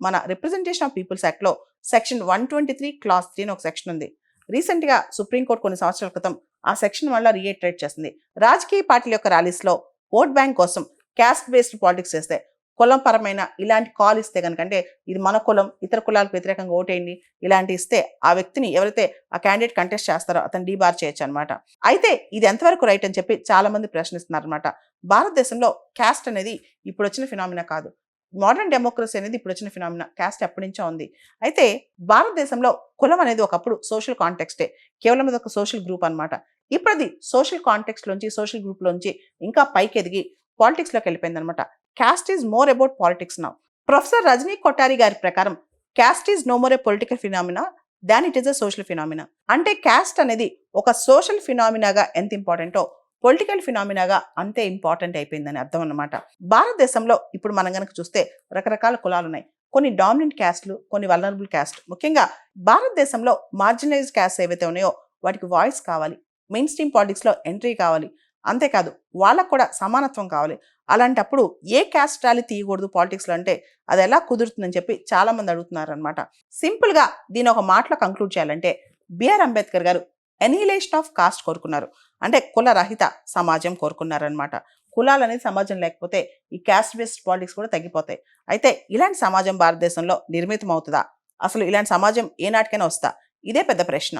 మన representation of peoples యాక్ట్లో section 123 class 3 అని ఒక సెక్షన్ ఉంది. రీసెంట్గా సుప్రీంకోర్టు కొన్ని సంవత్సరాల క్రితం ఆ సెక్షన్ వల్ల రీఇటరేట్ చేస్తుంది. రాజకీయ పార్టీల యొక్క ర్యాలీస్లో ఓట్ బ్యాంక్ కోసం క్యాస్ట్ బేస్డ్ పాలిటిక్స్ చేస్తే, కులం పరమైన ఇలాంటి కాల్ ఇస్తే కనుక, అంటే ఇది మన కులం, ఇతర కులాలకు వ్యతిరేకంగా ఓటేయండి ఇలాంటి ఇస్తే ఆ వ్యక్తిని ఎవరైతే ఆ క్యాండిడేట్ కంటెస్ట్ చేస్తారో అతను డీబార్ చేయొచ్చు అనమాట. అయితే ఇది ఎంతవరకు రైట్ అని చెప్పి చాలా మంది ప్రశ్నిస్తున్నారు అనమాట. భారతదేశంలో క్యాస్ట్ అనేది ఇప్పుడు వచ్చిన ఫినామినా కాదు. మోడర్న్ డెమోక్రసీ అనేది ఇప్పుడు వచ్చిన ఫినామినా. క్యాస్ట్ ఎప్పటి నుంచో ఉంది. అయితే భారతదేశంలో కులం అనేది ఒకప్పుడు సోషల్ కాంటెక్స్టే, కేవలం అది ఒక సోషల్ గ్రూప్ అనమాట. ఇప్పుడు అది సోషల్ కాంటెక్స్ట్ లోంచి, సోషల్ గ్రూప్ లోంచి ఇంకా పైకి ఎదిగి పాలిటిక్స్ లోకి వెళ్ళిపోయింది అనమాట. Caste is more about politics now. Professor Rajni Kothari గారి ప్రకారం caste is no more a political phenomena than it is a social phenomena. అంటే క్యాస్ట్ అనేది ఒక సోషల్ ఫినామినాగా ఎంత ఇంపార్టెంటో పొలిటికల్ ఫినామినాగా అంతే ఇంపార్టెంట్ అయిపోయిందని అర్థం అన్నమాట. భారతదేశంలో ఇప్పుడు మనం కనుక చూస్తే రకరకాల కులాలు ఉన్నాయి. కొన్ని డామినెంట్ క్యాస్ట్లు, కొన్ని వల్నరబుల్ క్యాస్ట్. ముఖ్యంగా భారతదేశంలో మార్జినలైజ్ క్యాస్ట్ ఏవైతే ఉన్నాయో వాటికి వాయిస్ కావాలి, మెయిన్ స్ట్రీమ్ పాలిటిక్స్లో ఎంట్రీ కావాలి. అంతేకాదు వాళ్ళకు కూడా సమానత్వం కావాలి. అలాంటప్పుడు ఏ క్యాస్ట్ ర్యాలీ తీయకూడదు పాలిటిక్స్లో అంటే అది ఎలా కుదురుతుందని చెప్పి చాలా మంది అడుగుతున్నారు అనమాట. సింపుల్గా దీని ఒక మాటలో కంక్లూడ్ చేయాలంటే బిఆర్ అంబేద్కర్ గారు ఎనిహిలేషన్ ఆఫ్ కాస్ట్ కోరుకున్నారు. అంటే కుల రహిత సమాజం కోరుకున్నారనమాట. కులాలు అనేది సమాజం లేకపోతే ఈ క్యాస్ట్ బేస్డ్ పాలిటిక్స్ కూడా తగ్గిపోతాయి. అయితే ఇలాంటి సమాజం భారతదేశంలో నిర్మితం అవుతుందా? అసలు ఇలాంటి సమాజం ఏనాటికైనా వస్తా? ఇదే పెద్ద ప్రశ్న.